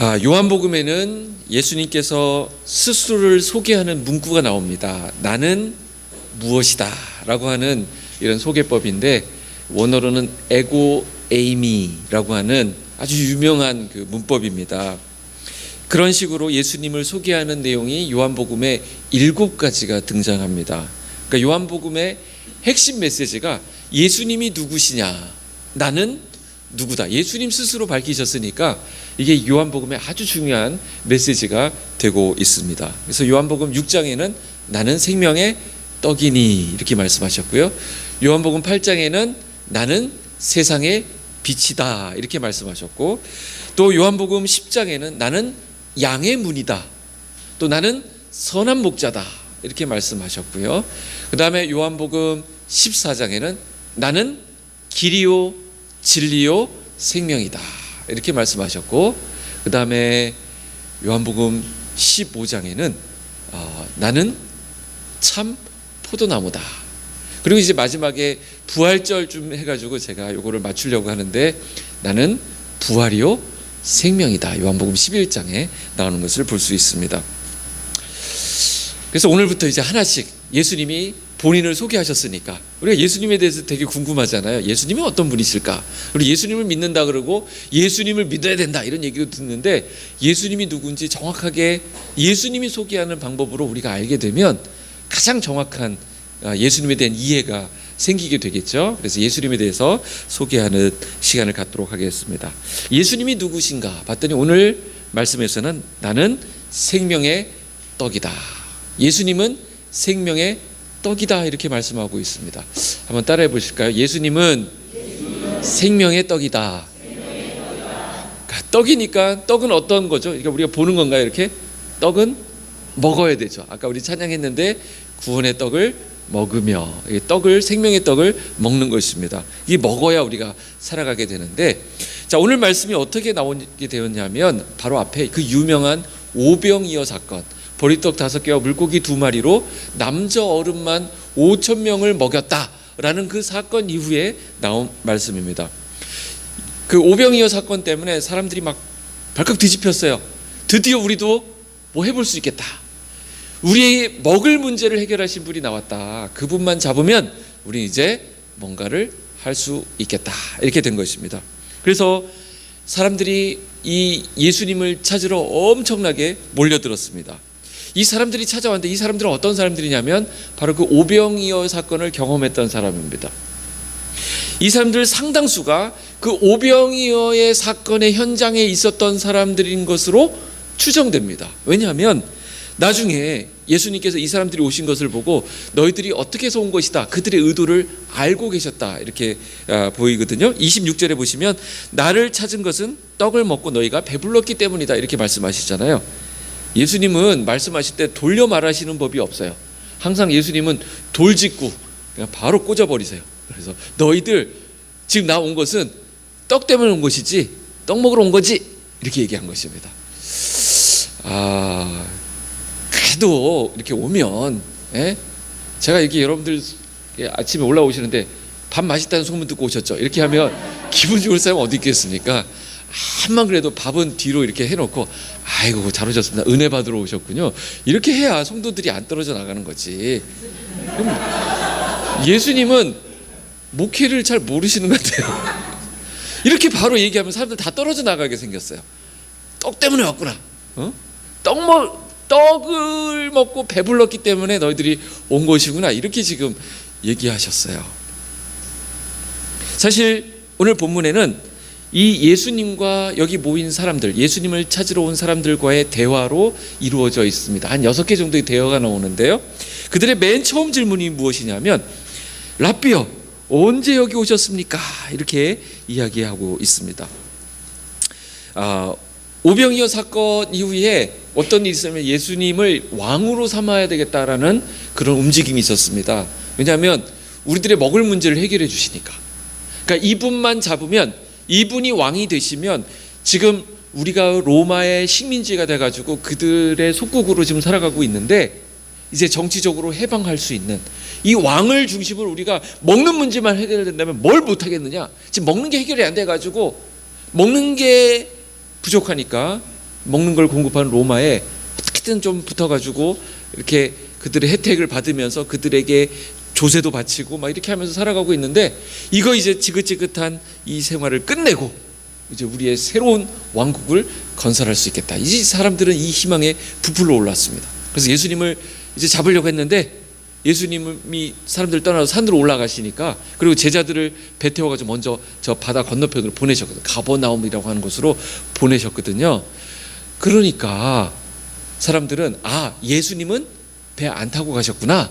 요한복음에는 예수님께서 스스로를 소개하는 문구가 나옵니다. 나는 무엇이다 라고 하는 이런 소개법인데, 원어로는 에고 에이미라고 하는 아주 유명한 그 문법입니다. 그런 식으로 예수님을 소개하는 내용이 요한복음에 7가지가 등장합니다. 그러니까 요한복음의 핵심 메시지가 예수님이 누구시냐, 나는 누구다, 예수님 스스로 밝히셨으니까 이게 요한복음의 아주 중요한 메시지가 되고 있습니다. 그래서 요한복음 6장에는 나는 생명의 떡이니 이렇게 말씀하셨고요, 요한복음 8장에는 나는 세상의 빛이다 이렇게 말씀하셨고, 또 요한복음 10장에는 나는 양의 문이다, 또 나는 선한 목자다 이렇게 말씀하셨고요, 그 다음에 요한복음 14장에는 나는 길이요 진리요 생명이다 이렇게 말씀하셨고, 그 다음에 요한복음 15장에는 나는 참 포도나무다. 그리고 이제 마지막에 부활절쯤 해가지고 제가 요거를 맞추려고 하는데, 나는 부활이요 생명이다, 요한복음 11장에 나오는 것을 볼 수 있습니다. 그래서 오늘부터 이제 하나씩 예수님이 본인을 소개하셨으니까 우리가 예수님에 대해서 되게 궁금하잖아요. 예수님이 어떤 분이실까? 우리 예수님을 믿는다 그러고 예수님을 믿어야 된다 이런 얘기도 듣는데, 예수님이 누군지 정확하게 예수님이 소개하는 방법으로 우리가 알게 되면 가장 정확한 예수님에 대한 이해가 생기게 되겠죠. 그래서 예수님에 대해서 소개하는 시간을 갖도록 하겠습니다. 예수님이 누구신가 봤더니 오늘 말씀에서는 나는 생명의 떡이다, 예수님은 생명의 떡이다 이렇게 말씀하고 있습니다. 한번 따라해 보실까요? 예수님은 생명의 떡이다. 떡이니까 떡은 어떤 거죠? 그러니까 우리가 보는 건가요? 이렇게 떡은 먹어야 되죠. 아까 우리 찬양했는데 구원의 떡을 먹으며, 떡을, 생명의 떡을 먹는 것입니다. 이게 먹어야 우리가 살아가게 되는데, 자, 오늘 말씀이 어떻게 나오게 되었냐면 바로 앞에 그 유명한 오병이어 사건, 보리떡 5개와 물고기 2마리로 남저 어른만 5,000명을 먹였다라는 그 사건 이후에 나온 말씀입니다. 그 오병이어 사건 때문에 사람들이 막 발칵 뒤집혔어요. 드디어 우리도 뭐 해볼 수 있겠다, 우리의 먹을 문제를 해결하신 분이 나왔다, 그분만 잡으면 우리 이제 뭔가를 할 수 있겠다 이렇게 된 것입니다. 그래서 사람들이 이 예수님을 찾으러 엄청나게 몰려들었습니다. 이 사람들이 찾아왔는데, 이 사람들은 어떤 사람들이냐면 바로 그 오병이어 사건을 경험했던 사람입니다. 이 사람들 상당수가 그 오병이어의 사건의 현장에 있었던 사람들인 것으로 추정됩니다. 왜냐하면 나중에 예수님께서 이 사람들이 오신 것을 보고 너희들이 어떻게 해서 온 것이다, 그들의 의도를 알고 계셨다 이렇게 보이거든요. 26절에 보시면 나를 찾은 것은 떡을 먹고 너희가 배불렀기 때문이다 이렇게 말씀하시잖아요. 예수님은 말씀하실 때 돌려 말하시는 법이 없어요. 항상 예수님은 돌직구 그냥 바로 꽂아버리세요. 그래서 너희들 지금 나 온 것은 떡 때문에 온 것이지 떡 먹으러 온 거지 이렇게 얘기한 것입니다. 그래도 이렇게 오면, 제가 이렇게 여러분들 아침에 올라오시는데 밥 맛있다는 소문 듣고 오셨죠? 이렇게 하면 기분 좋을 사람 어디 있겠습니까? 한만 그래도 밥은 뒤로 이렇게 해놓고 아이고 잘 오셨습니다, 은혜 받으러 오셨군요, 이렇게 해야 성도들이 안 떨어져 나가는 거지. 그럼 예수님은 목회를 잘 모르시는 것 같아요. 이렇게 바로 얘기하면 사람들 다 떨어져 나가게 생겼어요. 떡 때문에 왔구나, 떡을 먹고 배불렀기 때문에 너희들이 온 것이구나 이렇게 지금 얘기하셨어요. 사실 오늘 본문에는 이 예수님과 여기 모인 사람들, 예수님을 찾으러 온 사람들과의 대화로 이루어져 있습니다. 한 6개 정도의 대화가 나오는데요, 그들의 맨 처음 질문이 무엇이냐면 라삐요 언제 여기 오셨습니까? 이렇게 이야기하고 있습니다. 오병이어 사건 이후에 어떤 일이 있으면 예수님을 왕으로 삼아야 되겠다라는 그런 움직임이 있었습니다. 왜냐하면 우리들의 먹을 문제를 해결해 주시니까. 그러니까 이분만 잡으면, 이분이 왕이 되시면 지금 우리가 로마의 식민지가 돼가지고 그들의 속국으로 지금 살아가고 있는데, 이제 정치적으로 해방할 수 있는 이 왕을 중심으로 우리가 먹는 문제만 해결된다면 뭘 못하겠느냐. 지금 먹는 게 해결이 안 돼가지고 먹는 게 부족하니까 먹는 걸 공급하는 로마에 어떻게든 좀 붙어가지고 이렇게 그들의 혜택을 받으면서 그들에게 조세도 바치고 막 이렇게 하면서 살아가고 있는데, 이거 이제 지긋지긋한 이 생활을 끝내고 이제 우리의 새로운 왕국을 건설할 수 있겠다. 이 사람들은 이 희망에 부풀러 올랐습니다. 그래서 예수님을 이제 잡으려고 했는데, 예수님이 사람들 떠나서 산으로 올라가시니까, 그리고 제자들을 배 태워가지고 먼저 저 바다 건너편으로 보내셨거든요. 가버나움이라고 하는 곳으로 보내셨거든요. 그러니까 사람들은 예수님은 배 안 타고 가셨구나,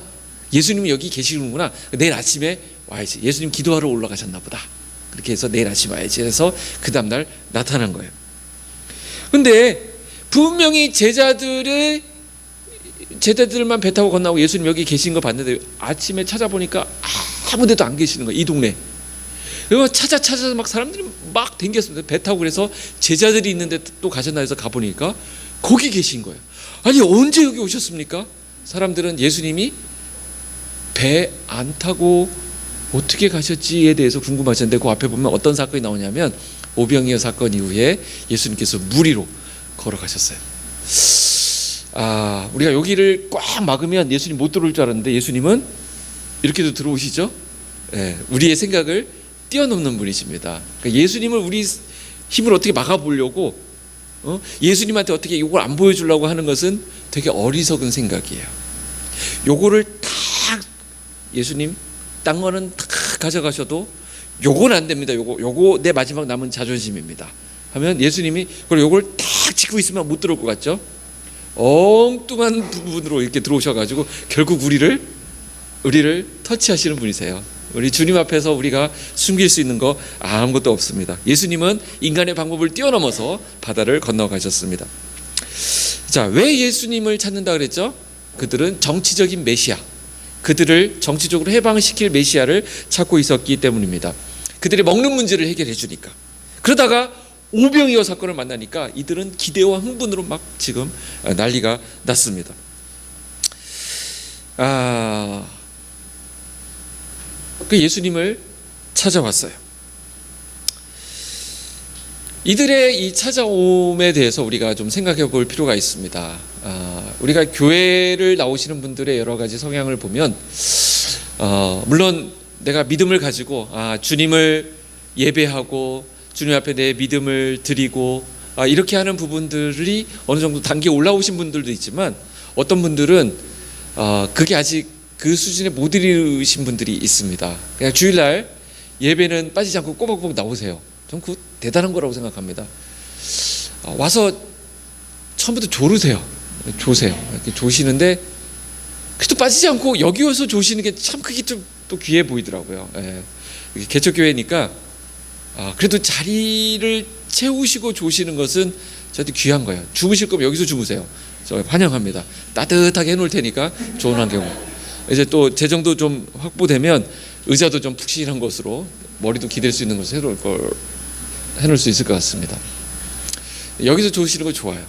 예수님은 여기 계시는구나, 내일 아침에 와야지, 예수님 기도하러 올라가셨나 보다, 그렇게 해서 내일 아침 와야지 해서 그 다음날 나타난 거예요. 근데 분명히 제자들만 배 타고 건너고 예수님 여기 계신 거 봤는데, 아침에 찾아보니까 아무 데도 안 계시는 거예요, 이 동네. 그래서 찾아서 막 사람들이 막 댕겼습니다. 배 타고. 그래서 제자들이 있는데 또 가셨나 해서 가보니까 거기 계신 거예요. 아니, 언제 여기 오셨습니까? 사람들은 예수님이 배 안 타고 어떻게 가셨지에 대해서 궁금하셨는데, 그 앞에 보면 어떤 사건이 나오냐면, 오병이어 사건 이후에 예수님께서 물 위로 걸어가셨어요. 우리가 여기를 꽉 막으면 예수님 못 들어올 줄 알았는데, 예수님은 이렇게도 들어오시죠. 우리의 생각을 뛰어넘는 분이십니다. 그러니까 예수님을 우리 힘을 어떻게 막아보려고, 예수님한테 어떻게 이걸 안 보여주려고 하는 것은 되게 어리석은 생각이에요. 요거를 다 예수님 딴 거는 다 가져가셔도 요건 안 됩니다. 요거 내 마지막 남은 자존심입니다 하면, 예수님이 그리고 요걸 딱 짚고 있으면 못 들어올 것 같죠. 엉뚱한 부분으로 이렇게 들어오셔가지고 결국 우리를 터치하시는 분이세요. 우리 주님 앞에서 우리가 숨길 수 있는 거 아무것도 없습니다. 예수님은 인간의 방법을 뛰어넘어서 바다를 건너가셨습니다. 자, 왜 예수님을 찾는다 그랬죠? 그들은 정치적인 메시아, 그들을 정치적으로 해방시킬 메시아를 찾고 있었기 때문입니다. 그들이 먹는 문제를 해결해 주니까. 그러다가 오병이어 사건을 만나니까 이들은 기대와 흥분으로 막 지금 난리가 났습니다. 그 예수님을 찾아왔어요. 이들의 이 찾아옴에 대해서 우리가 좀 생각해 볼 필요가 있습니다. 우리가 교회를 나오시는 분들의 여러 가지 성향을 보면, 물론 내가 믿음을 가지고 주님을 예배하고 주님 앞에 내 믿음을 드리고 이렇게 하는 부분들이 어느 정도 단계에 올라오신 분들도 있지만, 어떤 분들은 그게 아직 그 수준에 못 이르신 분들이 있습니다. 그냥 주일날 예배는 빠지지 않고 꼬박꼬박 나오세요. 전 그거 대단한 거라고 생각합니다. 와서 처음부터 조세요. 이렇게 조시는데, 그래도 빠지지 않고 여기 와서 조시는 게 참 그게 좀 또 귀해 보이더라고요. 개척교회니까 그래도 자리를 채우시고 조시는 것은 저한테 귀한 거예요. 주무실 거면 여기서 주무세요. 저 환영합니다. 따뜻하게 해놓을 테니까 좋은 환경. 이제 또 재정도 좀 확보되면 의자도 좀 푹신한 것으로, 머리도 기댈 수 있는 것으로 해놓을 수 있을 것 같습니다. 여기서 조시는 거 좋아요.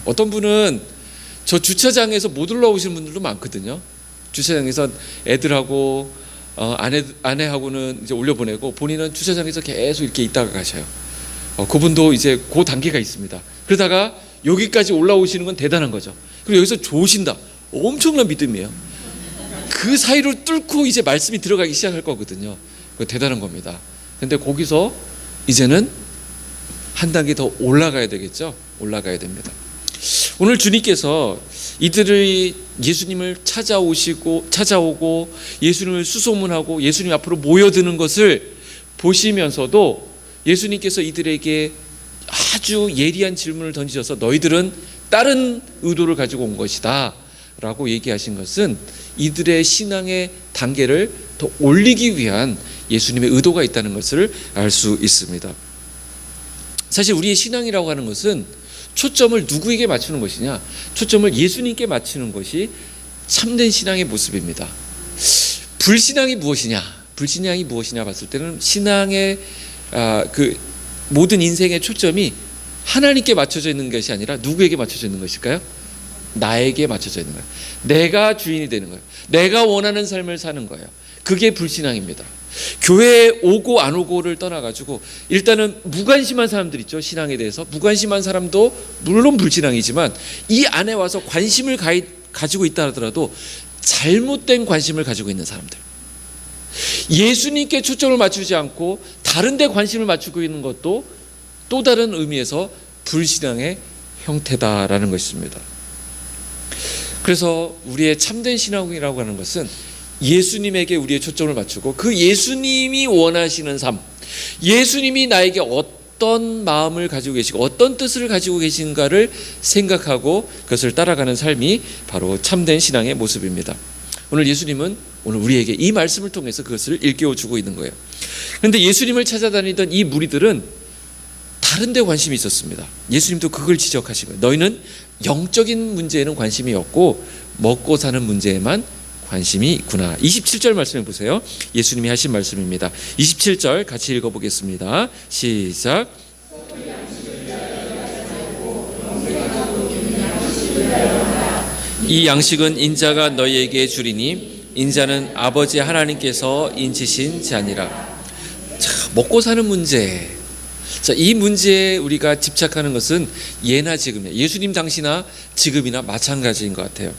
어떤 분은 저 주차장에서 못 올라오시는 분들도 많거든요. 주차장에서 애들하고 아내하고는 이제 올려보내고, 본인은 주차장에서 계속 이렇게 있다가 가셔요. 그분도 이제 그 단계가 있습니다. 그러다가 여기까지 올라오시는 건 대단한 거죠. 그리고 여기서 조신다. 엄청난 믿음이에요. 그 사이를 뚫고 이제 말씀이 들어가기 시작할 거거든요. 그거 대단한 겁니다. 근데 거기서 이제는 한 단계 더 올라가야 되겠죠. 올라가야 됩니다. 오늘 주님께서 이들이 예수님을 찾아오고 예수님을 수소문하고 예수님 앞으로 모여드는 것을 보시면서도, 예수님께서 이들에게 아주 예리한 질문을 던지셔서 너희들은 다른 의도를 가지고 온 것이다 라고 얘기하신 것은, 이들의 신앙의 단계를 더 올리기 위한 예수님의 의도가 있다는 것을 알 수 있습니다. 사실 우리의 신앙이라고 하는 것은 초점을 누구에게 맞추는 것이냐, 초점을 예수님께 맞추는 것이 참된 신앙의 모습입니다. 불신앙이 무엇이냐 봤을 때는, 신앙의 그 모든 인생의 초점이 하나님께 맞춰져 있는 것이 아니라 누구에게 맞춰져 있는 것일까요? 나에게 맞춰져 있는 거예요. 내가 주인이 되는 거예요. 내가 원하는 삶을 사는 거예요. 그게 불신앙입니다. 교회에 오고 안 오고를 떠나가지고 일단은 무관심한 사람들 있죠. 신앙에 대해서 무관심한 사람도 물론 불신앙이지만 이 안에 와서 관심을 가지고 있다 하더라도 잘못된 관심을 가지고 있는 사람들, 예수님께 초점을 맞추지 않고 다른 데 관심을 맞추고 있는 것도 또 다른 의미에서 불신앙의 형태다라는 것입니다. 그래서 우리의 참된 신앙이라고 하는 것은 예수님에게 우리의 초점을 맞추고 그 예수님이 원하시는 삶, 예수님이 나에게 어떤 마음을 가지고 계시고 어떤 뜻을 가지고 계신가를 생각하고 그것을 따라가는 삶이 바로 참된 신앙의 모습입니다. 오늘 예수님은 오늘 우리에게 이 말씀을 통해서 그것을 일깨워주고 있는 거예요. 그런데 예수님을 찾아다니던 이 무리들은 다른 데 관심이 있었습니다. 예수님도 그걸 지적하신 거예요. 너희는 영적인 문제에는 관심이 없고 먹고 사는 문제에만 관심이 있구나. 27절 말씀해 보세요. 예수님이 하신 말씀입니다. 27절 같이 읽어보겠습니다. 시작. 이 양식은 인자가 너희에게 주리니 인자는 아버지 하나님께서 인치신 자니라. 자, 먹고 사는 문제. 자, 이 문제에 우리가 집착하는 것은 예나 지금이야. 예수님 당시나 지금이나 마찬가지인 것 같아요.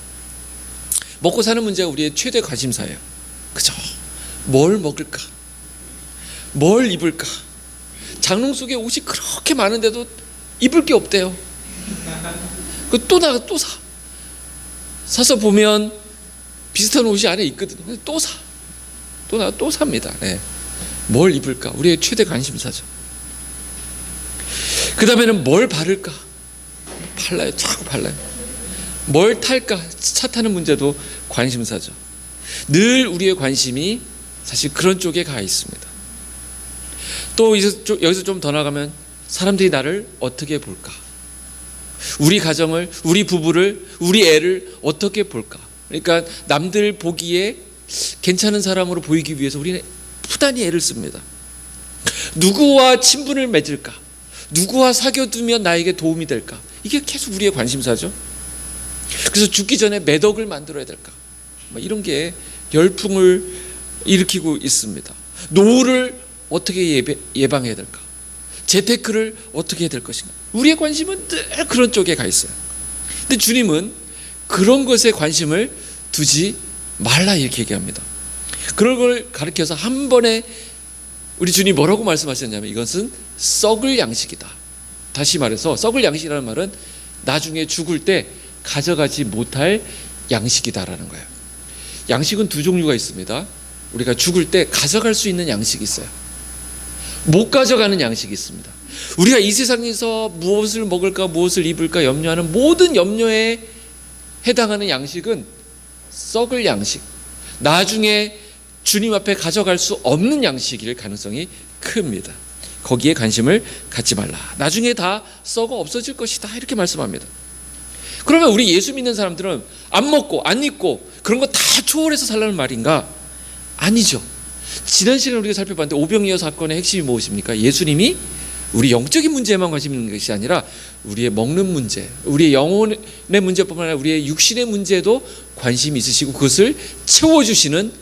먹고 사는 문제가 우리의 최대 관심사예요. 그죠? 뭘 먹을까? 뭘 입을까? 장롱 속에 옷이 그렇게 많은데도 입을 게 없대요. 또 나가 또 사. 사서 보면 비슷한 옷이 안에 있거든요. 또 사. 또 나가 또 삽니다. 네. 뭘 입을까? 우리의 최대 관심사죠. 그 다음에는 뭘 바를까? 발라요. 자꾸 발라요. 뭘 탈까? 차 타는 문제도 관심사죠. 늘 우리의 관심이 사실 그런 쪽에 가 있습니다. 또 여기서 좀 더 나가면 사람들이 나를 어떻게 볼까? 우리 가정을, 우리 부부를, 우리 애를 어떻게 볼까? 그러니까 남들 보기에 괜찮은 사람으로 보이기 위해서 우리는 부단히 애를 씁니다. 누구와 친분을 맺을까? 누구와 사귀어두면 나에게 도움이 될까? 이게 계속 우리의 관심사죠. 그래서 죽기 전에 매덕을 만들어야 될까? 이런 게 열풍을 일으키고 있습니다. 노후를 어떻게 예방해야 될까? 재테크를 어떻게 해야 될 것인가? 우리의 관심은 늘 그런 쪽에 가 있어요. 근데 주님은 그런 것에 관심을 두지 말라 이렇게 얘기합니다. 그런 걸 가르쳐서 한 번에 우리 주님이 뭐라고 말씀하셨냐면 이것은 썩을 양식이다. 다시 말해서 썩을 양식이라는 말은 나중에 죽을 때 가져가지 못할 양식이다라는 거예요. 양식은 두 종류가 있습니다. 우리가 죽을 때 가져갈 수 있는 양식이 있어요. 못 가져가는 양식이 있습니다. 우리가 이 세상에서 무엇을 먹을까 무엇을 입을까 염려하는 모든 염려에 해당하는 양식은 썩을 양식, 나중에 주님 앞에 가져갈 수 없는 양식일 가능성이 큽니다. 거기에 관심을 갖지 말라. 나중에 다 썩어 없어질 것이다 이렇게 말씀합니다. 그러면 우리 예수 믿는 사람들은 안 먹고 안 입고 그런 거 다 초월해서 살라는 말인가? 아니죠. 지난 시간에 우리가 살펴봤는데 오병이어 사건의 핵심이 무엇입니까? 예수님이 우리 영적인 문제에만 관심 있는 것이 아니라 우리의 먹는 문제, 우리의 영혼의 문제뿐만 아니라 우리의 육신의 문제에도 관심이 있으시고 그것을 채워주시는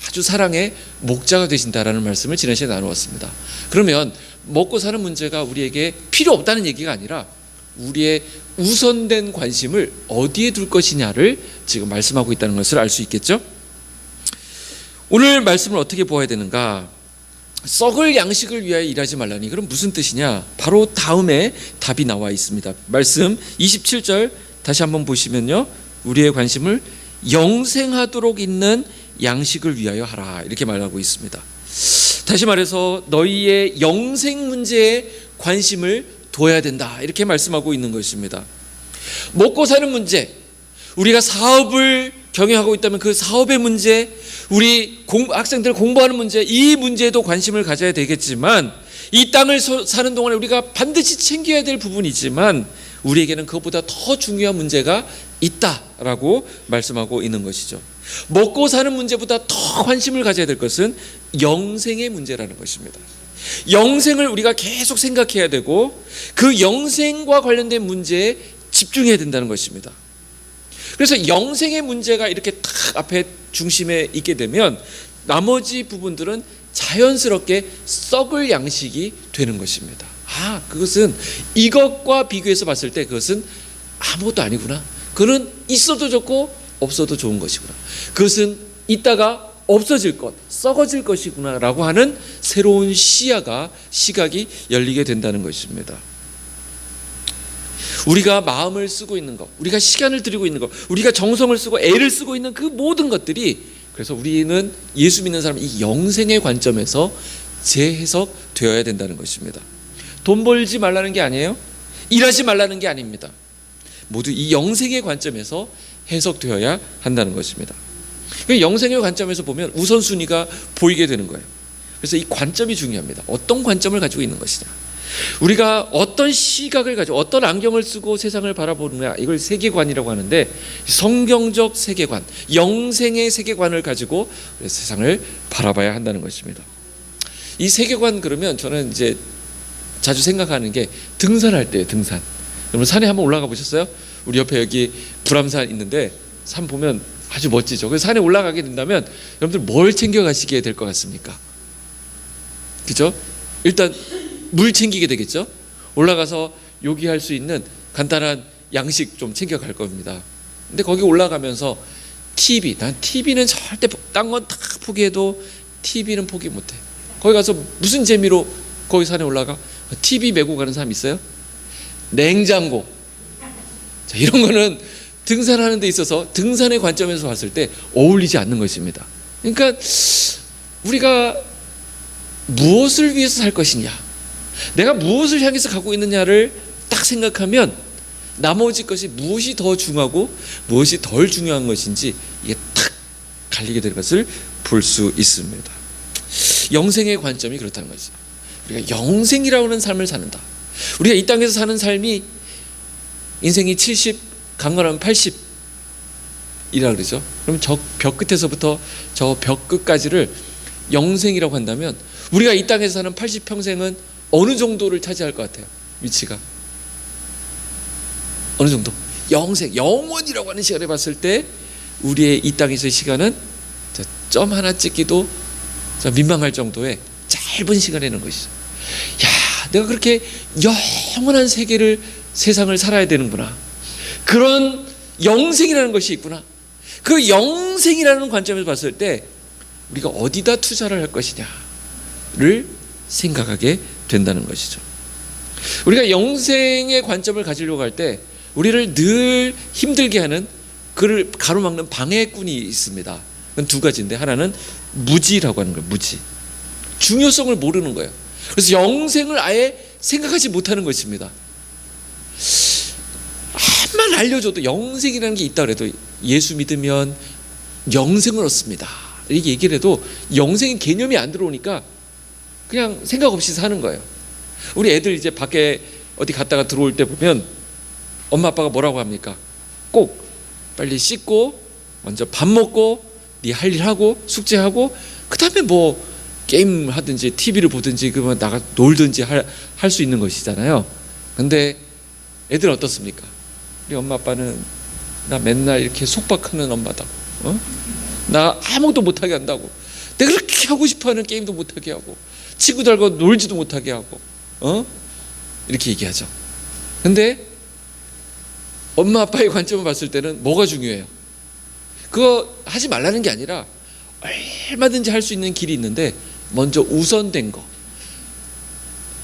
아주 사랑의 목자가 되신다라는 말씀을 지난 시간에 나누었습니다. 그러면 먹고 사는 문제가 우리에게 필요 없다는 얘기가 아니라 우리의 우선된 관심을 어디에 둘 것이냐를 지금 말씀하고 있다는 것을 알 수 있겠죠? 오늘 말씀을 어떻게 보아야 되는가? 썩을 양식을 위하여 일하지 말라니 그럼 무슨 뜻이냐? 바로 다음에 답이 나와 있습니다. 말씀 27절 다시 한번 보시면요, 우리의 관심을 영생하도록 있는 양식을 위하여 하라 이렇게 말하고 있습니다. 다시 말해서 너희의 영생 문제에 관심을 둬야 된다 이렇게 말씀하고 있는 것입니다. 먹고 사는 문제, 우리가 사업을 경영하고 있다면 그 사업의 문제, 우리 학생들 공부하는 문제, 이 문제에도 관심을 가져야 되겠지만 이 땅을 사는 동안에 우리가 반드시 챙겨야 될 부분이지만 우리에게는 그것보다 더 중요한 문제가 있다라고 말씀하고 있는 것이죠. 먹고 사는 문제보다 더 관심을 가져야 될 것은 영생의 문제라는 것입니다. 영생을 우리가 계속 생각해야 되고 그 영생과 관련된 문제에 집중해야 된다는 것입니다. 그래서 영생의 문제가 이렇게 딱 앞에 중심에 있게 되면 나머지 부분들은 자연스럽게 썩을 양식이 되는 것입니다. 그것은 이것과 비교해서 봤을 때 그것은 아무것도 아니구나. 그는 있어도 좋고 없어도 좋은 것이구나. 그것은 있다가 없어질 것, 썩어질 것이구나 라고 하는 새로운 시각이 열리게 된다는 것입니다. 우리가 마음을 쓰고 있는 것, 우리가 시간을 들이고 있는 것, 우리가 정성을 쓰고 애를 쓰고 있는 그 모든 것들이, 그래서 우리는 예수 믿는 사람은 이 영생의 관점에서 재해석되어야 된다는 것입니다. 돈 벌지 말라는 게 아니에요. 일하지 말라는 게 아닙니다. 모두 이 영생의 관점에서 해석되어야 한다는 것입니다. 영생의 관점에서 보면 우선순위가 보이게 되는 거예요. 그래서 이 관점이 중요합니다. 어떤 관점을 가지고 있는 것이냐, 우리가 어떤 시각을 가지고 어떤 안경을 쓰고 세상을 바라보느냐, 이걸 세계관이라고 하는데, 성경적 세계관, 영생의 세계관을 가지고 세상을 바라봐야 한다는 것입니다. 이 세계관, 그러면 저는 이제 자주 생각하는 게 등산할 때예요. 등산. 여러분 산에 한번 올라가 보셨어요? 우리 옆에 여기 불암산 있는데 산 보면 아주 멋지죠. 그래서 산에 올라가게 된다면 여러분들 뭘 챙겨 가시게 될 것 같습니까? 그죠? 일단 물 챙기게 되겠죠. 올라가서 요기할 수 있는 간단한 양식 좀 챙겨 갈 겁니다. 근데 거기 올라가면서 난 TV는 절대, 딴 건 다 포기해도 TV는 포기 못해. 거기 가서 무슨 재미로 거기 산에 올라가? TV 메고 가는 사람 있어요? 냉장고. 자, 이런 거는 등산하는 데 있어서 등산의 관점에서 봤을 때 어울리지 않는 것입니다. 그러니까 우리가 무엇을 위해서 살 것이냐, 내가 무엇을 향해서 가고 있느냐를 딱 생각하면 나머지 것이 무엇이 더 중요하고 무엇이 덜 중요한 것인지 이게 딱 갈리게 될 것을 볼 수 있습니다. 영생의 관점이 그렇다는 거죠. 우리가 영생이라고 하는 삶을 사는다. 우리가 이 땅에서 사는 삶이 인생이 70, 강건하면 80이라 그러죠. 그럼 저 벽 끝에서부터 저 벽 끝까지를 영생이라고 한다면 우리가 이 땅에서 사는 80평생은 어느 정도를 차지할 것 같아요? 위치가 어느 정도? 영생, 영원이라고 하는 시간에 봤을 때 우리의 이 땅에서의 시간은 점 하나 찍기도 민망할 정도의 짧은 시간이라는 것이죠. 내가 그렇게 영원한 세상을 살아야 되는구나. 그런 영생이라는 것이 있구나. 그 영생이라는 관점에서 봤을 때 우리가 어디다 투자를 할 것이냐를 생각하게 된다는 것이죠. 우리가 영생의 관점을 가지려고 할 때 우리를 늘 힘들게 하는, 그를 가로막는 방해꾼이 있습니다. 그건 두 가지인데, 하나는 무지라고 하는 거예요. 무지. 중요성을 모르는 거예요. 그래서 영생을 아예 생각하지 못하는 것입니다. 한만 알려줘도 영생이라는 게 있다 그래도 예수 믿으면 영생을 얻습니다, 이렇게 얘기를 해도 영생의 개념이 안 들어오니까 그냥 생각 없이 사는 거예요. 우리 애들 이제 밖에 어디 갔다가 들어올 때 보면 엄마 아빠가 뭐라고 합니까? 꼭 빨리 씻고 먼저 밥 먹고 네 할 일 하고 숙제하고 그 다음에 뭐 게임 하든지 TV를 보든지 그러면 나가 놀든지 할 수 있는 것이잖아요. 근데 애들은 어떻습니까? 우리 엄마 아빠는 나 맨날 이렇게 속박하는 엄마다고, 나 아무것도 못하게 한다고, 내가 그렇게 하고 싶어하는 게임도 못하게 하고 친구들과 놀지도 못하게 하고 이렇게 얘기하죠. 근데 엄마 아빠의 관점을 봤을 때는 뭐가 중요해요? 그거 하지 말라는 게 아니라 얼마든지 할 수 있는 길이 있는데 먼저 우선된 거,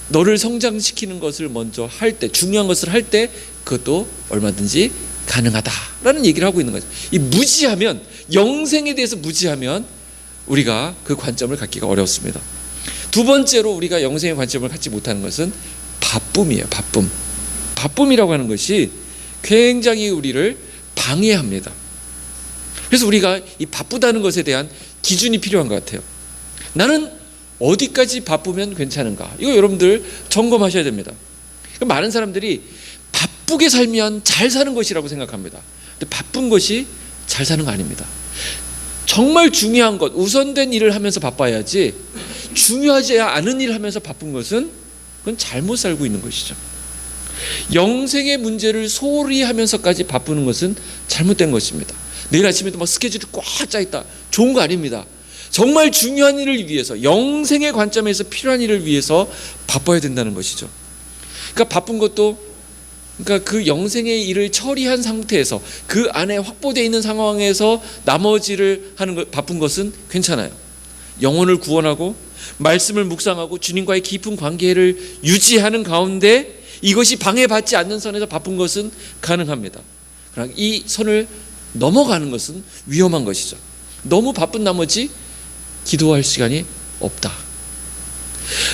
너를 성장시키는 것을 먼저 할 때, 중요한 것을 할 때 그것도 얼마든지 가능하다라는 얘기를 하고 있는 거죠. 이 무지하면, 영생에 대해서 무지하면 우리가 그 관점을 갖기가 어렵습니다. 두 번째로 우리가 영생의 관점을 갖지 못하는 것은 바쁨이에요. 바쁨이라고 하는 것이 굉장히 우리를 방해합니다. 그래서 우리가 이 바쁘다는 것에 대한 기준이 필요한 것 같아요. 나는 어디까지 바쁘면 괜찮은가? 이거 여러분들 점검하셔야 됩니다. 많은 사람들이 바쁘게 살면 잘 사는 것이라고 생각합니다. 근데 바쁜 것이 잘 사는 거 아닙니다. 정말 중요한 것, 우선된 일을 하면서 바빠야지 중요하지 않은 일을 하면서 바쁜 것은 그건 잘못 살고 있는 것이죠. 영생의 문제를 소홀히 하면서까지 바쁘는 것은 잘못된 것입니다. 내일 아침에도 막 스케줄이 꽉 짜 있다, 좋은 거 아닙니다. 정말 중요한 일을 위해서, 영생의 관점에서 필요한 일을 위해서 바빠야 된다는 것이죠. 그러니까 바쁜 것도, 그러니까 그 영생의 일을 처리한 상태에서 그 안에 확보되어 있는 상황에서 나머지를 하는 것, 바쁜 것은 괜찮아요. 영혼을 구원하고 말씀을 묵상하고 주님과의 깊은 관계를 유지하는 가운데 이것이 방해받지 않는 선에서 바쁜 것은 가능합니다. 그러나 이 선을 넘어가는 것은 위험한 것이죠. 너무 바쁜 나머지 기도할 시간이 없다.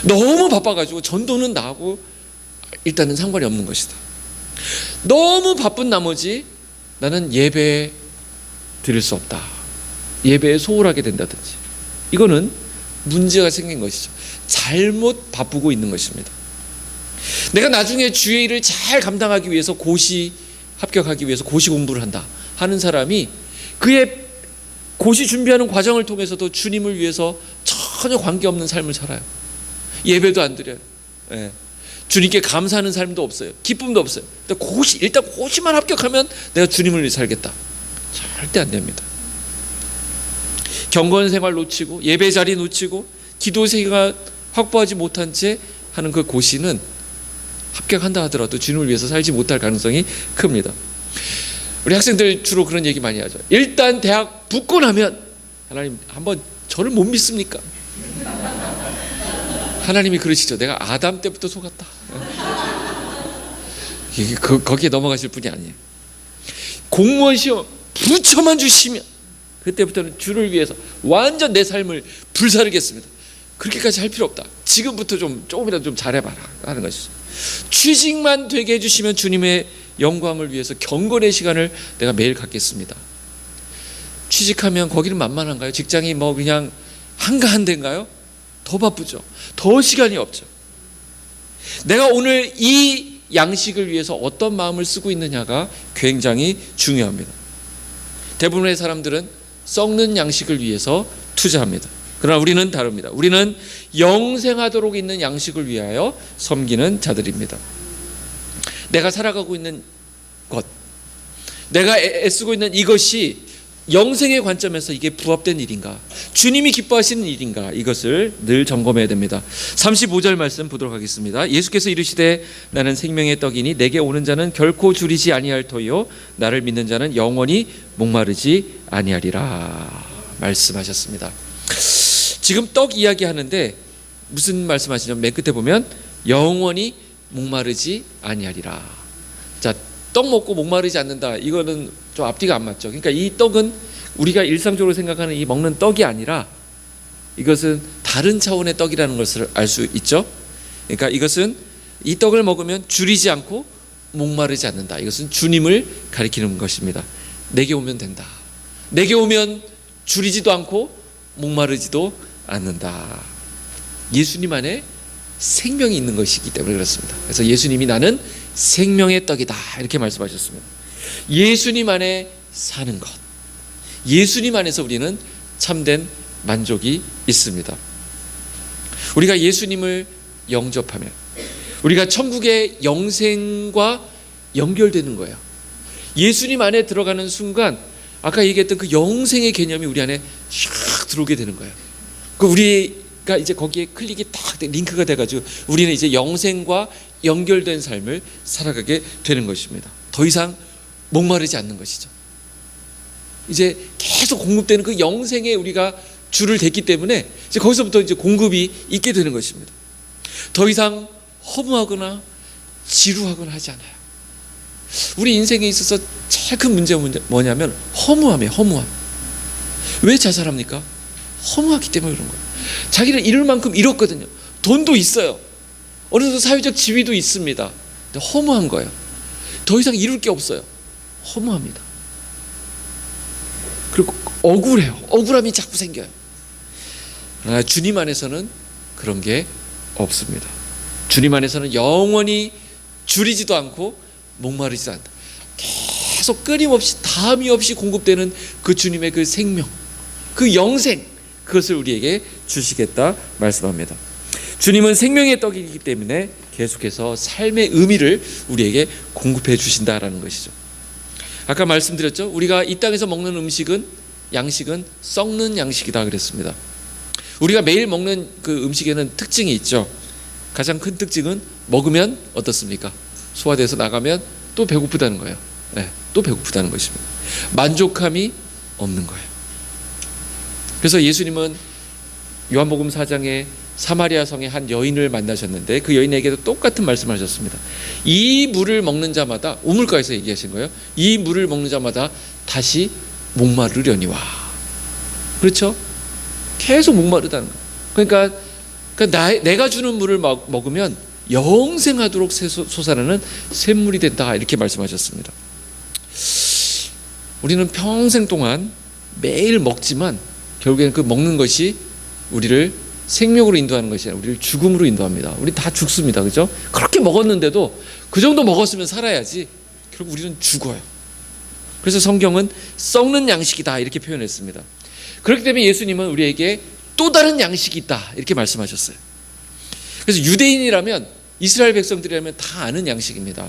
너무 바빠가지고 전도는 나하고 일단은 상관이 없는 것이다. 너무 바쁜 나머지 나는 예배 드릴 수 없다. 예배에 소홀하게 된다든지, 이거는 문제가 생긴 것이죠. 잘못 바쁘고 있는 것입니다. 내가 나중에 주의 일을 잘 감당하기 위해서 고시 합격하기 위해서 고시 공부를 한다 하는 사람이 그의 고시 준비하는 과정을 통해서도 주님을 위해서 전혀 관계없는 삶을 살아요. 예배도 안 드려요. 예. 주님께 감사하는 삶도 없어요. 기쁨도 없어요. 일단 고시만 합격하면 내가 주님을 위해 살겠다. 절대 안 됩니다. 경건 생활 놓치고 예배 자리 놓치고 기도 생활 확보하지 못한 채 하는 그 고시는 합격한다 하더라도 주님을 위해서 살지 못할 가능성이 큽니다. 우리 학생들 주로 그런 얘기 많이 하죠. 일단 대학 붙고 나면 하나님 한번 저를 못 믿습니까? 하나님이 그러시죠. 내가 아담 때부터 속았다. 거기에 넘어가실 분이 아니에요. 공무원 시험 붙여만 주시면 그때부터는 주를 위해서 완전 내 삶을 불사르겠습니다. 그렇게까지 할 필요 없다. 지금부터 조금이라도 좀 잘해봐라 하는 것이죠. 취직만 되게 해주시면 주님의 영광을 위해서 경건의 시간을 내가 매일 갖겠습니다. 취직하면 거기는 만만한가요? 직장이 뭐 그냥 한가한 데인가요? 더 바쁘죠. 더 시간이 없죠. 내가 오늘 이 양식을 위해서 어떤 마음을 쓰고 있느냐가 굉장히 중요합니다. 대부분의 사람들은 썩는 양식을 위해서 투자합니다. 그러나 우리는 다릅니다. 우리는 영생하도록 있는 양식을 위하여 섬기는 자들입니다. 내가 살아가고 있는 것, 내가 애쓰고 있는 이것이 영생의 관점에서 이게 부합된 일인가, 주님이 기뻐하시는 일인가, 이것을 늘 점검해야 됩니다. 35절 말씀 보도록 하겠습니다. 예수께서 이르시되 나는 생명의 떡이니 내게 오는 자는 결코 줄이지 아니할 터이요 나를 믿는 자는 영원히 목마르지 아니하리라 말씀하셨습니다. 지금 떡 이야기하는데 무슨 말씀하시냐면 맨 끝에 보면 영원히 목마르지 아니하리라. 자, 떡 먹고 목마르지 않는다, 이거는 좀 앞뒤가 안 맞죠. 그러니까 이 떡은 우리가 일상적으로 생각하는 이 먹는 떡이 아니라 이것은 다른 차원의 떡이라는 것을 알 수 있죠. 그러니까 이것은 이 떡을 먹으면 줄이지 않고 목마르지 않는다. 이것은 주님을 가리키는 것입니다. 내게 오면 된다. 내게 오면 줄이지도 않고 목마르지도 않는다. 예수님 안에 생명이 있는 것이기 때문에 그렇습니다. 그래서 예수님이 나는 생명의 떡이다 이렇게 말씀하셨습니다. 예수님 안에 사는 것, 예수님 안에서 우리는 참된 만족이 있습니다. 우리가 예수님을 영접하면 우리가 천국의 영생과 연결되는 거예요. 예수님 안에 들어가는 순간 아까 얘기했던 그 영생의 개념이 우리 안에 샥 들어오게 되는 거예요. 그 우리가 이제 거기에 클릭이 딱 링크가 돼가지고 우리는 이제 영생과 연결된 삶을 살아가게 되는 것입니다. 더 이상 목마르지 않는 것이죠. 이제 계속 공급되는 그 영생에 우리가 줄을 댔기 때문에 이제 거기서부터 이제 공급이 있게 되는 것입니다. 더 이상 허무하거나 지루하거나 하지 않아요. 우리 인생에 있어서 제일 큰 문제가 뭐냐면 허무함이에요. 허무함. 왜 자살합니까? 허무하기 때문에 그런 거예요. 자기를 잃을 만큼 잃었거든요. 돈도 있어요. 어느 정도 사회적 지위도 있습니다. 근데 허무한 거예요. 더 이상 이룰 게 없어요. 허무합니다. 그리고 억울해요. 억울함이 자꾸 생겨요. 그러나 주님 안에서는 그런 게 없습니다. 주님 안에서는 영원히 줄이지도 않고 목마르지도 않다. 계속 끊임없이 담이 없이 공급되는 그 주님의 그 생명, 그 영생, 그것을 우리에게 주시겠다 말씀합니다. 주님은 생명의 떡이기 때문에 계속해서 삶의 의미를 우리에게 공급해 주신다라는 것이죠. 아까 말씀드렸죠. 우리가 이 땅에서 먹는 음식은, 양식은 썩는 양식이다 그랬습니다. 우리가 매일 먹는 그 음식에는 특징이 있죠. 가장 큰 특징은 먹으면 어떻습니까? 소화돼서 나가면 또 배고프다는 거예요. 네, 또 배고프다는 것입니다. 만족함이 없는 거예요. 그래서 예수님은 요한복음 4장에 사마리아 성의 한 여인을 만나셨는데 그 여인에게도 똑같은 말씀을 하셨습니다. 이 물을 먹는 자마다, 우물가에서 얘기하신 거예요. 이 물을 먹는 자마다 다시 목마르려니와. 그렇죠? 계속 목마르다는 거예요. 그러니까 내가 주는 물을 먹으면 영생하도록 솟아나는 샘물이 된다, 이렇게 말씀하셨습니다. 우리는 평생 동안 매일 먹지만 결국에는 그 먹는 것이 우리를 생명으로 인도하는 것이 아니라 우리를 죽음으로 인도합니다. 우리 다 죽습니다. 그죠? 그렇게 먹었는데도 그 정도 먹었으면 살아야지 결국 우리는 죽어요. 그래서 성경은 썩는 양식이다, 이렇게 표현했습니다. 그렇기 때문에 예수님은 우리에게 또 다른 양식이 있다, 이렇게 말씀하셨어요. 그래서 유대인이라면, 이스라엘 백성들이라면 다 아는 양식입니다.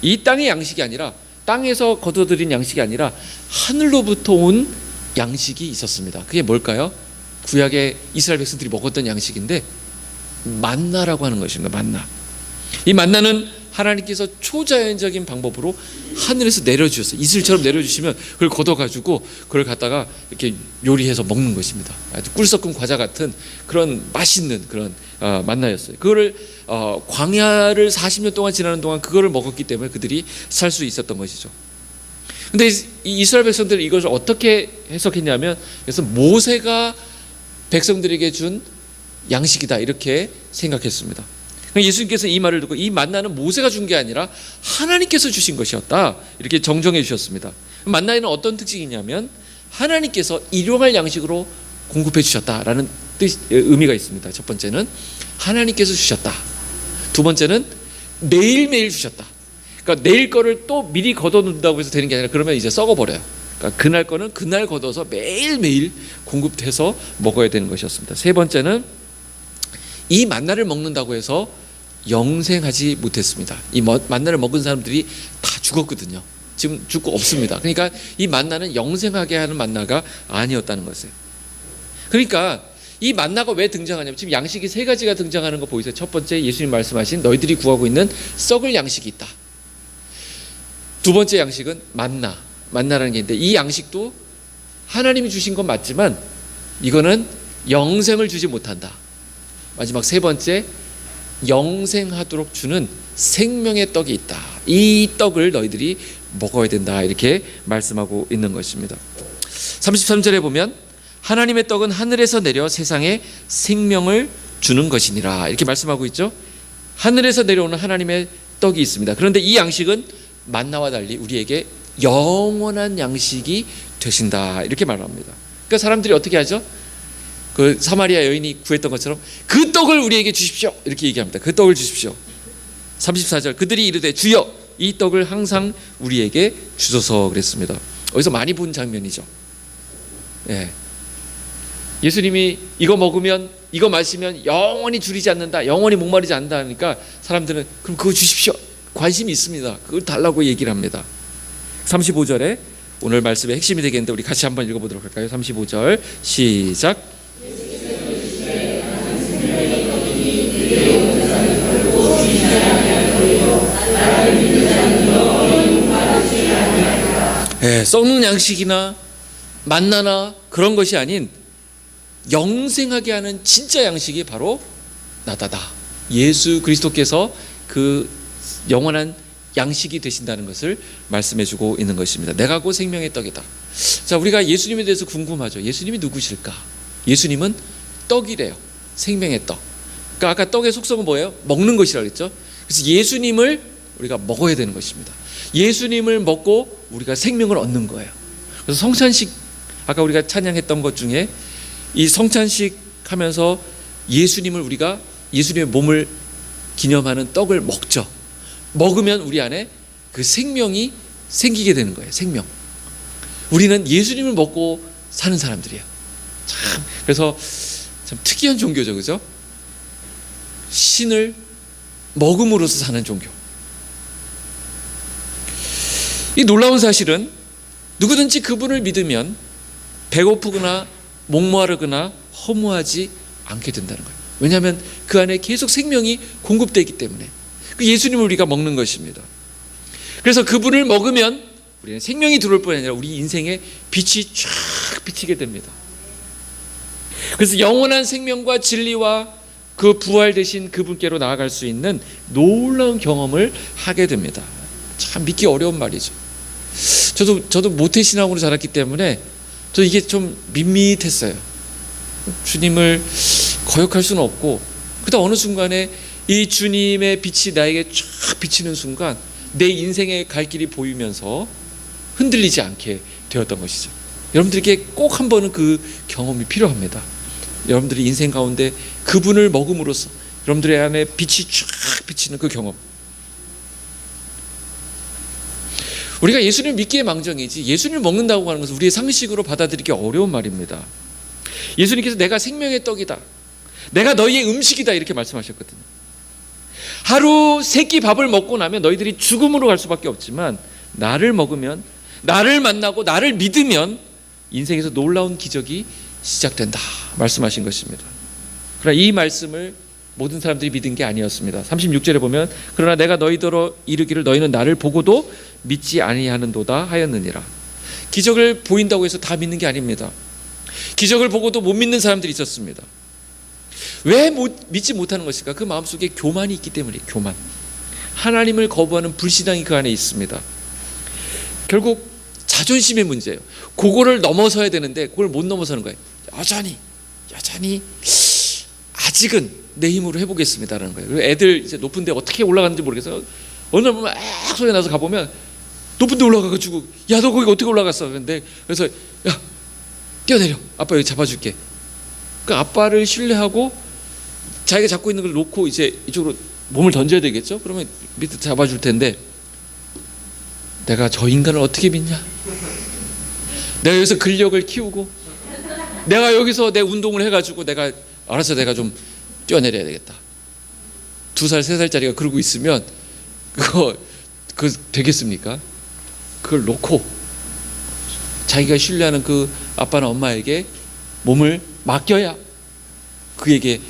이 땅의 양식이 아니라, 땅에서 거둬들인 양식이 아니라 하늘로부터 온 양식이 있었습니다. 그게 뭘까요? 구약의 이스라엘 백성들이 먹었던 양식인데 만나라고 하는 것입니다. 만나. 이 만나는 하나님께서 초자연적인 방법으로 하늘에서 내려주셨어요. 이슬처럼 내려주시면 그걸 걷어가지고 그걸 갖다가 이렇게 요리해서 먹는 것입니다. 아주 꿀 섞은 과자 같은 그런 맛있는 그런 만나였어요. 그거를 광야를 40년 동안 지나는 동안 그거를 먹었기 때문에 그들이 살 수 있었던 것이죠. 근데 이 이스라엘 백성들은 이것을 어떻게 해석했냐면, 그래서 모세가 백성들에게 준 양식이다, 이렇게 생각했습니다. 예수님께서 이 말을 듣고 이 만나는 모세가 준 게 아니라 하나님께서 주신 것이었다, 이렇게 정정해 주셨습니다. 만나에는 어떤 특징이냐면 하나님께서 일용할 양식으로 공급해 주셨다라는 의미가 있습니다. 첫 번째는 하나님께서 주셨다. 두 번째는 매일매일 주셨다. 그러니까 내일 거를 또 미리 걷어놓는다고 해서 되는 게 아니라 그러면 이제 썩어버려요. 그러니까 그날 거는 그날 걷어서 매일매일 공급해서 먹어야 되는 것이었습니다. 세 번째는 이 만나를 먹는다고 해서 영생하지 못했습니다. 이 만나를 먹은 사람들이 다 죽었거든요. 지금 죽고 없습니다. 그러니까 이 만나는 영생하게 하는 만나가 아니었다는 것이에요. 그러니까 이 만나가 왜 등장하냐면, 지금 양식이 세 가지가 등장하는 거 보이세요? 첫 번째, 예수님 말씀하신 너희들이 구하고 있는 썩을 양식이 있다. 두 번째 양식은 만나라는 게 있는데, 이 양식도 하나님이 주신 건 맞지만 이거는 영생을 주지 못한다. 마지막 세 번째, 영생하도록 주는 생명의 떡이 있다. 이 떡을 너희들이 먹어야 된다, 이렇게 말씀하고 있는 것입니다. 33절에 보면 하나님의 떡은 하늘에서 내려 세상에 생명을 주는 것이니라, 이렇게 말씀하고 있죠. 하늘에서 내려오는 하나님의 떡이 있습니다. 그런데 이 양식은 만나와 달리 우리에게 영원한 양식이 되신다, 이렇게 말합니다. 그러니까 사람들이 어떻게 하죠? 그 사마리아 여인이 구했던 것처럼 그 떡을 우리에게 주십시오, 이렇게 얘기합니다. 그 떡을 주십시오. 34절, 그들이 이르되 주여 이 떡을 항상 우리에게 주소서, 그랬습니다. 어디서 많이 본 장면이죠. 예. 예수님이 이거 먹으면, 이거 마시면 영원히 줄이지 않는다, 영원히 목마르지 않는다 하니까 사람들은 그럼 그거 주십시오, 관심이 있습니다. 그걸 달라고 얘기를 합니다. 35절에 오늘 말씀의 핵심이 되겠는데 우리 같이 한번 읽어보도록 할까요? 35절 시작. 썩는 양식이나 만나나 그런 것이 아닌 영생하게 하는 진짜 양식이 바로 나다다. 예수 그리스도께서 그 영원한 양식이 되신다는 것을 말씀해주고 있는 것입니다. 내가 곧 생명의 떡이다. 자, 우리가 예수님에 대해서 궁금하죠. 예수님이 누구실까? 예수님은 떡이래요. 생명의 떡. 그러니까 아까 떡의 속성은 뭐예요? 먹는 것이라고 했죠. 그래서 예수님을 우리가 먹어야 되는 것입니다. 예수님을 먹고 우리가 생명을 얻는 거예요. 그래서 성찬식, 아까 우리가 찬양했던 것 중에 이 성찬식 하면서 예수님을 우리가 예수님의 몸을 기념하는 떡을 먹죠. 먹으면 우리 안에 그 생명이 생기게 되는 거예요. 생명. 우리는 예수님을 먹고 사는 사람들이에요. 참, 그래서 참 특이한 종교죠, 그죠? 신을 먹음으로써 사는 종교. 이 놀라운 사실은 누구든지 그분을 믿으면 배고프거나 목마르거나 허무하지 않게 된다는 거예요. 왜냐하면 그 안에 계속 생명이 공급되기 때문에. 그 예수님을 우리가 먹는 것입니다. 그래서 그분을 먹으면 우리는 생명이 들어올 뿐 아니라 우리 인생에 빛이 쫙 비치게 됩니다. 그래서 영원한 생명과 진리와 그 부활되신 그분께로 나아갈 수 있는 놀라운 경험을 하게 됩니다. 참 믿기 어려운 말이죠. 저도 모태신앙으로 자랐기 때문에 저 이게 좀 밋밋했어요. 주님을 거역할 수는 없고, 그러다 어느 순간에 이 주님의 빛이 나에게 쫙 비치는 순간 내 인생의 갈 길이 보이면서 흔들리지 않게 되었던 것이죠. 여러분들에게 꼭 한 번은 그 경험이 필요합니다. 여러분들이 인생 가운데 그분을 먹음으로써 여러분들의 안에 빛이 쫙 비치는 그 경험. 우리가 예수님을 믿기에 망정이지 예수님을 먹는다고 하는 것은 우리의 상식으로 받아들이기 어려운 말입니다. 예수님께서 내가 생명의 떡이다, 내가 너희의 음식이다 이렇게 말씀하셨거든요. 하루 세 끼 밥을 먹고 나면 너희들이 죽음으로 갈 수밖에 없지만 나를 먹으면, 나를 만나고 나를 믿으면 인생에서 놀라운 기적이 시작된다 말씀하신 것입니다. 그러나 이 말씀을 모든 사람들이 믿은 게 아니었습니다. 36절에 보면 그러나 내가 너희더러 이르기를 너희는 나를 보고도 믿지 아니하는도다 하였느니라. 기적을 보인다고 해서 다 믿는 게 아닙니다. 기적을 보고도 못 믿는 사람들이 있었습니다. 왜 믿지 못하는 것일까? 그 마음속에 교만이 있기 때문이에요. 교만. 하나님을 거부하는 불신앙이 그 안에 있습니다. 결국 자존심의 문제예요. 그거를 넘어서야 되는데 그걸 못 넘어서는 거예요. 여전히 아직은 내 힘으로 해보겠습니다라는 거예요. 애들 이제 높은데 어떻게 올라가는지 모르겠어요. 어느 날 보면 막 소리 나서 가보면 높은데 올라가가지고 야 너 거기 어떻게 올라갔어? 그래서 야 뛰어내려, 아빠 여기 잡아줄게. 그 아빠를 신뢰하고 자기가 잡고 있는 걸 놓고 이제 이쪽으로 몸을 던져야 되겠죠. 그러면 밑에 잡아줄 텐데 내가 저 인간을 어떻게 믿냐? 내가 여기서 근력을 키우고 내가 여기서 내 운동을 해가지고 내가 알아서 내가 좀 뛰어내려야 되겠다. 2살, 3살짜리가 그러고 있으면 그거 되겠습니까? 그걸 놓고 자기가 신뢰하는 그 아빠나 엄마에게 몸을 맡겨야 그에게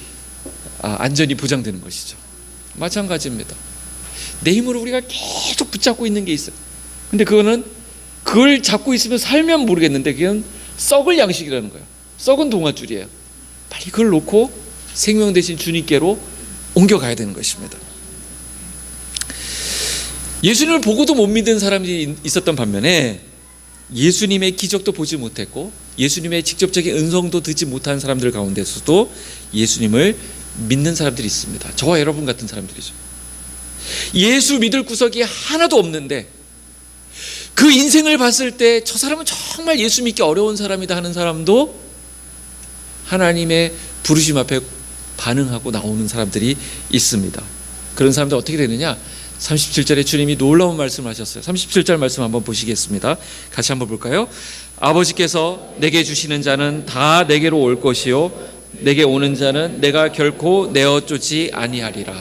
안전이 보장되는 것이죠. 마찬가지입니다. 내 힘으로 우리가 계속 붙잡고 있는 게 있어요. 근데 그걸 잡고 있으면 살면 모르겠는데 그건 썩을 양식이라는 거예요. 썩은 동아줄이에요. 빨리 그걸 놓고 생명 대신 주님께로 옮겨가야 되는 것입니다. 예수님을 보고도 못 믿은 사람이 있었던 반면에 예수님의 기적도 보지 못했고 예수님의 직접적인 음성도 듣지 못한 사람들 가운데서도 예수님을 믿는 사람들이 있습니다. 저와 여러분 같은 사람들이죠. 예수 믿을 구석이 하나도 없는데 그 인생을 봤을 때 저 사람은 정말 예수 믿기 어려운 사람이다 하는 사람도 하나님의 부르심 앞에 반응하고 나오는 사람들이 있습니다. 그런 사람들 어떻게 되느냐? 37절에 주님이 놀라운 말씀을 하셨어요. 37절 말씀 한번 보시겠습니다. 같이 한번 볼까요? 아버지께서 내게 주시는 자는 다 내게로 올 것이요 내게 오는 자는 내가 결코 내어 쫓지 아니하리라.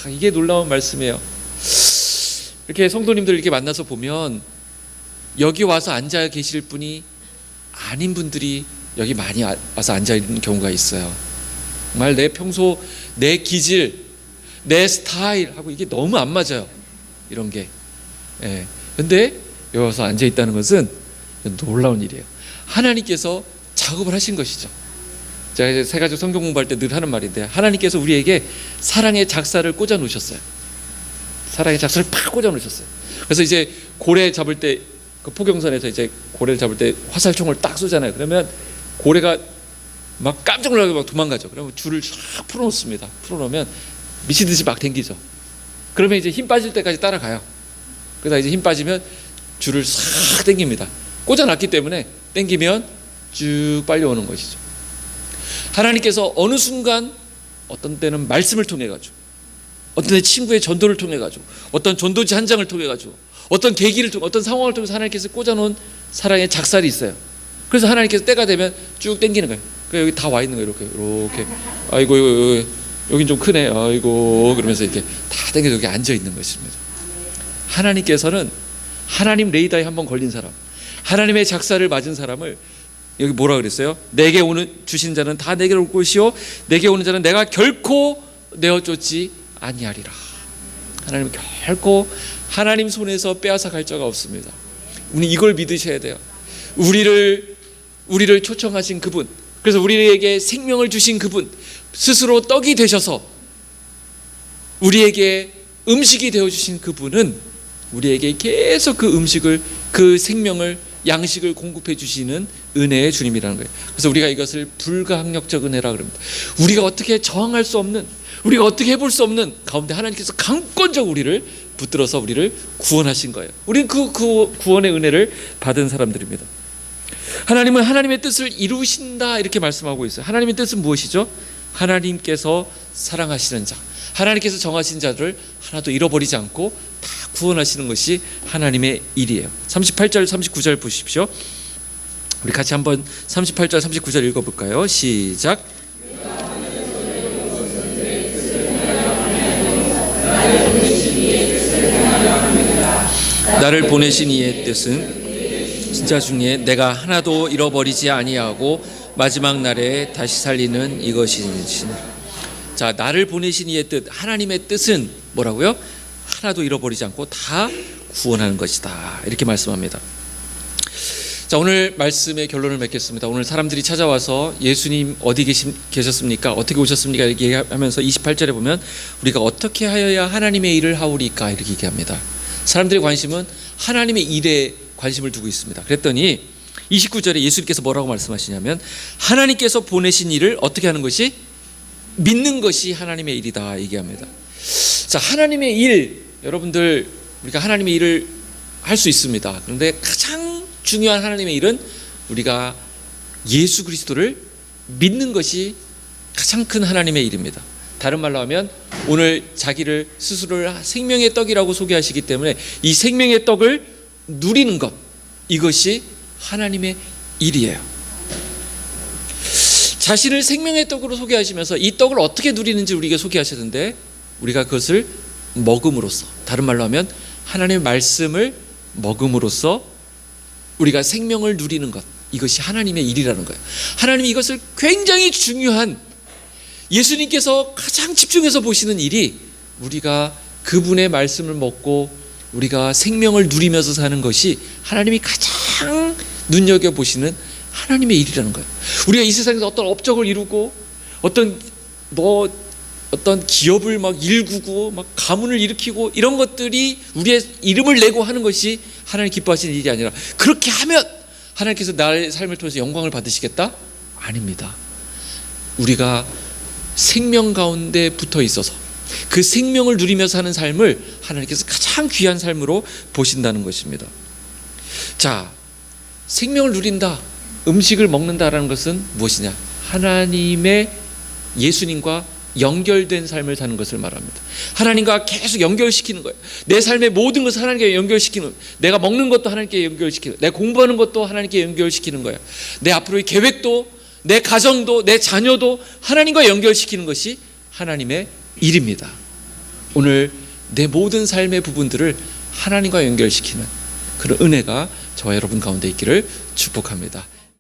이게 놀라운 말씀이에요. 이렇게 성도님들 이렇게 만나서 보면 여기 와서 앉아 계실 분이 아닌 분들이 여기 많이 와서 앉아 있는 경우가 있어요. 정말 내 평소 내 기질, 내 스타일하고 이게 너무 안 맞아요. 이런 게. 근데 여기 와서 앉아 있다는 것은 놀라운 일이에요. 하나님께서 작업을 하신 것이죠. 제가 이제 세 가지 성경 공부할 때 늘 하는 말인데 하나님께서 우리에게 사랑의 작사를 꽂아 놓으셨어요. 사랑의 작사를 팍 꽂아 놓으셨어요. 그래서 이제 고래 잡을 때 그 포경선에서 이제 고래를 잡을 때 화살총을 딱 쏘잖아요. 그러면 고래가 막 깜짝 놀라게 막 도망가죠. 그러면 줄을 쫙 풀어놓습니다. 풀어놓으면 미치듯이 막 당기죠. 그러면 이제 힘 빠질 때까지 따라가요. 그러다 이제 힘 빠지면 줄을 싹 당깁니다. 꽂아놨기 때문에 당기면 쭉 빨려오는 것이죠. 하나님께서 어느 순간 어떤 때는 말씀을 통해 가지고 어떤 때 친구의 전도를 통해 가지고 어떤 전도지 한 장을 통해 가지고 어떤 계기를 통해 어떤 상황을 통해서 하나님께서 꽂아놓은 사랑의 작살이 있어요. 그래서 하나님께서 때가 되면 쭉 당기는 거예요. 여기 다 와 있는 거예요. 이렇게 아이고 여긴 좀 크네. 아이고 그러면서 이렇게 다 당겨서 여기 앉아 있는 것입니다. 하나님께서는 하나님 레이더에 한번 걸린 사람, 하나님의 작사를 맞은 사람을 여기 뭐라 그랬어요? 내게 오는 주신 자는 다 내게로 올 것이요 내게 오는 자는 내가 결코 내어 쫓지 아니하리라. 하나님 결코 하나님 손에서 빼앗아 갈 자가 없습니다. 우리 이걸 믿으셔야 돼요. 우리를 초청하신 그분, 그래서 우리에게 생명을 주신 그분, 스스로 떡이 되셔서 우리에게 음식이 되어주신 그분은 우리에게 계속 그 음식을, 그 생명을, 양식을 공급해 주시는 은혜의 주님이라는 거예요. 그래서 우리가 이것을 불가항력적 은혜라고 합니다. 우리가 어떻게 저항할 수 없는, 우리가 어떻게 해볼 수 없는 가운데 하나님께서 강권적 우리를 붙들어서 우리를 구원하신 거예요. 우리는 그 구원의 은혜를 받은 사람들입니다. 하나님은 하나님의 뜻을 이루신다 이렇게 말씀하고 있어요. 하나님의 뜻은 무엇이죠? 하나님께서 사랑하시는 자, 하나님께서 정하신 자들을 하나도 잃어버리지 않고 다 구원하시는 것이 하나님의 일이에요. 38절 39절 보십시오. 우리 같이 한번 38절 39절 읽어볼까요? 시작. 나를 보내신 이의 뜻은 진짜 중에 내가 하나도 잃어버리지 아니하고 마지막 날에 다시 살리는 이것이니라. 자, 나를 보내신 이의 뜻, 하나님의 뜻은 뭐라고요? 하나도 잃어버리지 않고 다 구원하는 것이다 이렇게 말씀합니다. 자, 오늘 말씀의 결론을 맺겠습니다. 오늘 사람들이 찾아와서 예수님 어디 계셨습니까? 어떻게 오셨습니까? 이렇게 얘기하면서 28절에 보면 우리가 어떻게 하여야 하나님의 일을 하오리까 이렇게 얘기합니다. 사람들의 관심은 하나님의 일에 관심을 두고 있습니다. 그랬더니 29절에 예수님께서 뭐라고 말씀하시냐면 하나님께서 보내신 일을 어떻게 하는 것이? 믿는 것이 하나님의 일이다 얘기합니다. 자, 하나님의 일, 여러분들 우리가 하나님의 일을 할 수 있습니다. 그런데 가장 중요한 하나님의 일은 우리가 예수 그리스도를 믿는 것이 가장 큰 하나님의 일입니다. 다른 말로 하면 오늘 자기를 스스로를 생명의 떡이라고 소개하시기 때문에 이 생명의 떡을 누리는 것, 이것이 하나님의 일이에요. 자신을 생명의 떡으로 소개하시면서 이 떡을 어떻게 누리는지 우리에게 소개하시는데 우리가 그것을 먹음으로써, 다른 말로 하면 하나님의 말씀을 먹음으로써 우리가 생명을 누리는 것, 이것이 하나님의 일이라는 거예요. 하나님이 이것을 굉장히 중요한, 예수님께서 가장 집중해서 보시는 일이 우리가 그분의 말씀을 먹고 우리가 생명을 누리면서 사는 것이 하나님이 가장 눈여겨보시는 하나님의 일이라는 거예요. 우리가 이 세상에서 어떤 업적을 이루고 어떤 기업을 막 일구고 막 가문을 일으키고 이런 것들이 우리의 이름을 내고 하는 것이 하나님 기뻐하시는 일이 아니라, 그렇게 하면 하나님께서 나의 삶을 통해서 영광을 받으시겠다? 아닙니다. 우리가 생명 가운데 붙어 있어서 그 생명을 누리면서 사는 삶을 하나님께서 가장 귀한 삶으로 보신다는 것입니다. 자, 생명을 누린다, 음식을 먹는다라는 것은 무엇이냐? 하나님의, 예수님과 연결된 삶을 사는 것을 말합니다. 하나님과 계속 연결시키는 거예요. 내 삶의 모든 것을 하나님께 연결시키는, 내가 먹는 것도 하나님께 연결시키는, 내가 공부하는 것도 하나님께 연결시키는 거예요. 내 앞으로의 계획도, 내 가정도, 내 자녀도 하나님과 연결시키는 것이 하나님의 일입니다. 오늘 내 모든 삶의 부분들을 하나님과 연결시키는 그런 은혜가 저와 여러분 가운데 있기를 축복합니다.